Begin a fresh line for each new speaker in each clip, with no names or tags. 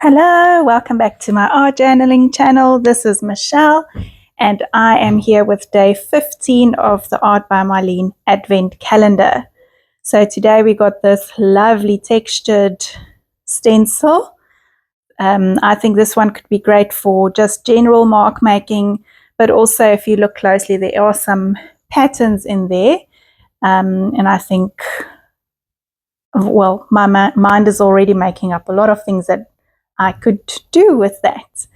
Hello, welcome back to my art journaling channel. This is Michelle and I am here with day 15 of the Art by Marlene Advent Calendar. So today we got this lovely textured stencil. I think this one could be great for just general mark making, but also if you look closely there are some patterns in there, and I think, well, my mind is already making up a lot of things that I could do with that.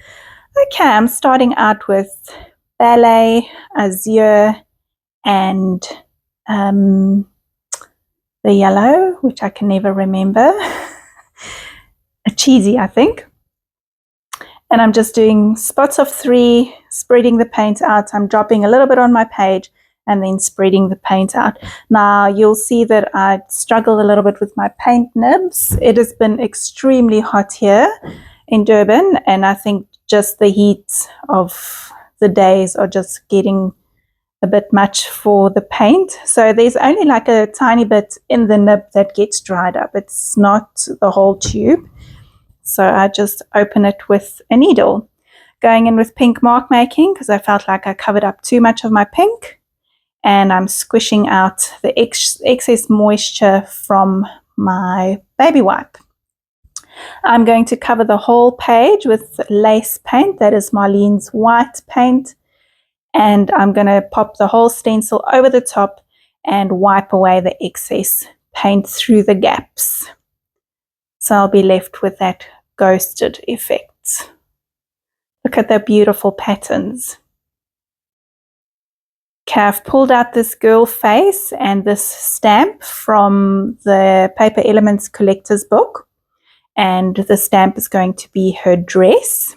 Okay, I'm starting out with ballet, azure, and the yellow, which I can never remember. A cheesy, I think. And I'm just doing spots of 3, spreading the paint out. I'm dropping a little bit on my page and then spreading the paint out. Now you'll see that I struggle a little bit with my paint nibs. It has been extremely hot here in Durban, and I think just the heat of the days are just getting a bit much for the paint. So there's only like a tiny bit in the nib that gets dried up. It's not the whole tube. So I just open it with a needle. Going in with pink mark making because I felt like I covered up too much of my pink. And I'm squishing out the excess moisture from my baby wipe. I'm going to cover the whole page with lace paint, that is Marlene's white paint, and I'm going to pop the whole stencil over the top and wipe away the excess paint through the gaps. So I'll be left with that ghosted effect. Look at the beautiful patterns. Okay, I've pulled out this girl face and this stamp from the Paper Elements Collector's book, and the stamp is going to be her dress.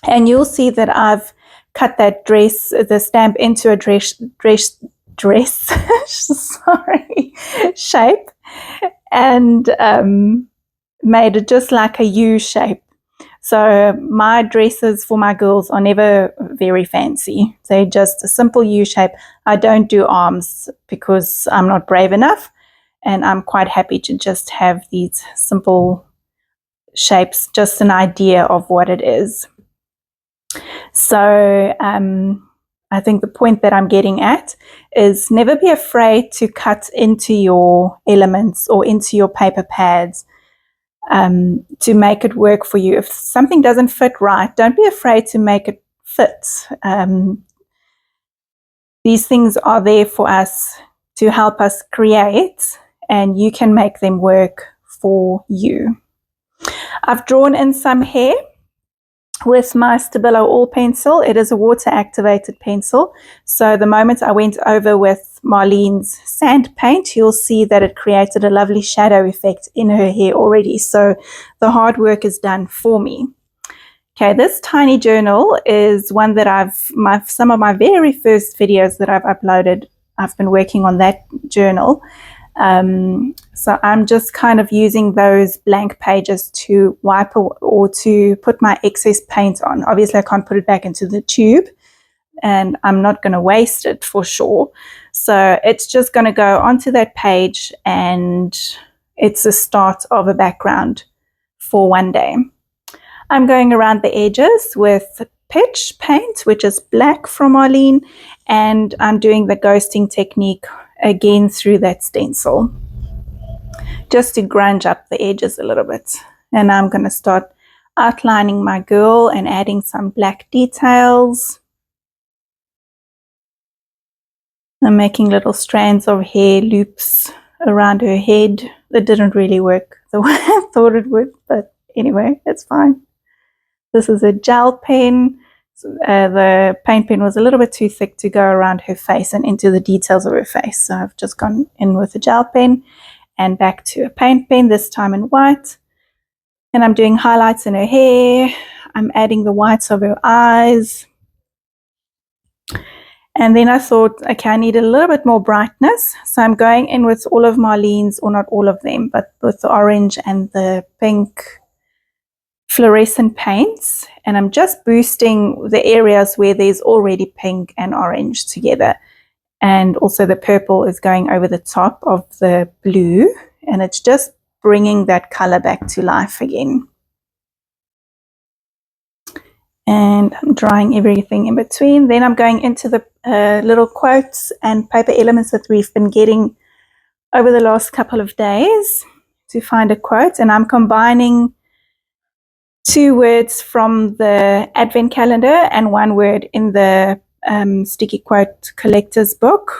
And you'll see that I've cut that dress, the stamp, into a dress sorry, shape, and made it just like a U shape. So my dresses for my girls are never very fancy. They're just a simple U shape. I don't do arms because I'm not brave enough, and I'm quite happy to just have these simple shapes, just an idea of what it is. So I think the point that I'm getting at is never be afraid to cut into your elements or into your paper pads to make it work for you. If something doesn't fit right, don't be afraid to make it fit. These things are there for us to help us create, and you can make them work for you. I've drawn in some hair with my Stabilo All pencil. It is a water activated pencil, so the moment I went over with Marlene's sand paint, you'll see that it created a lovely shadow effect in her hair already. So the hard work is done for me. Okay, this tiny journal is one that some of my very first videos that I've uploaded, I've been working on that journal. So I'm just kind of using those blank pages to wipe or to put my excess paint on. Obviously I can't put it back into the tube, and I'm not going to waste it for sure. So it's just going to go onto that page, and it's the start of a background for one day. I'm going around the edges with pitch paint, which is black from Marlene, and I'm doing the ghosting technique again through that stencil, just to grunge up the edges a little bit. And I'm going to start outlining my girl and adding some black details. I'm making little strands of hair loops around her head. That didn't really work the way I thought it would, but anyway, it's fine. This is a gel pen. The paint pen was a little bit too thick to go around her face and into the details of her face. So I've just gone in with a gel pen and back to a paint pen, this time in white. And I'm doing highlights in her hair. I'm adding the whites of her eyes. And then I thought, okay, I need a little bit more brightness. So I'm going in with all of Marlene's, or not all of them, but with the orange and the pink fluorescent paints, and I'm just boosting the areas where there's already pink and orange together, and also the purple is going over the top of the blue, and it's just bringing that color back to life again. And I'm drawing everything in between. Then I'm going into the little quotes and paper elements that we've been getting over the last couple of days to find a quote, and I'm combining 2 words from the advent calendar and 1 word in the sticky quote collector's book.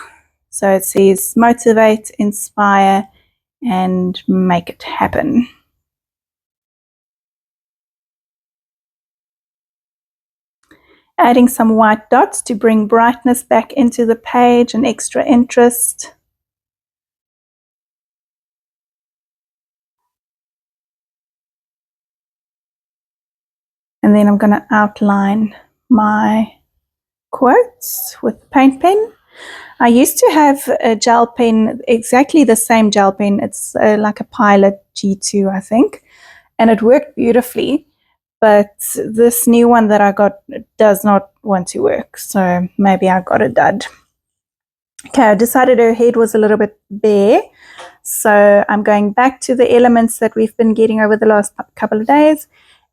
So it says motivate, inspire, and make it happen. Adding some white dots to bring brightness back into the page and extra interest. And then I'm going to outline my quotes with the paint pen. I used to have a gel pen, exactly the same gel pen. It's like a Pilot G2, I think, and it worked beautifully. But this new one that I got does not want to work, so maybe I got a dud. Okay, I decided her head was a little bit bare, so I'm going back to the elements that we've been getting over the last couple of days,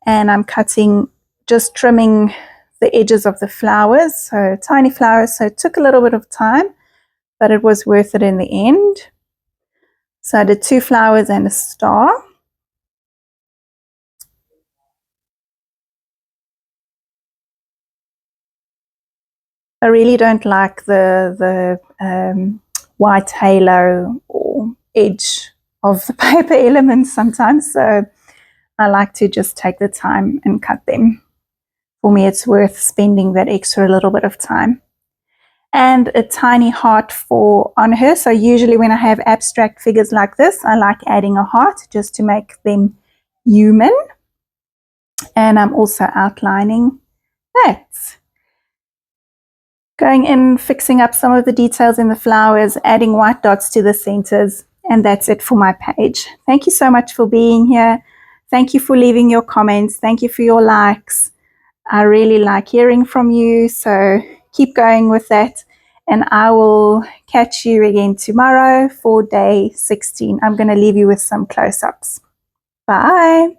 and I'm cutting, just trimming the edges of the flowers, so tiny flowers. So it took a little bit of time, but it was worth it in the end. So I did 2 flowers and a star. I really don't like the white halo or edge of the paper elements sometimes, so I like to just take the time and cut them. For me, it's worth spending that extra little bit of time. And a tiny heart on her. So usually when I have abstract figures like this, I like adding a heart just to make them human. And I'm also outlining that. Going in, fixing up some of the details in the flowers, adding white dots to the centers, and that's it for my page. Thank you so much for being here. Thank you for leaving your comments. Thank you for your likes. I really like hearing from you, so keep going with that. And I will catch you again tomorrow for day 16. I'm going to leave you with some close-ups. Bye.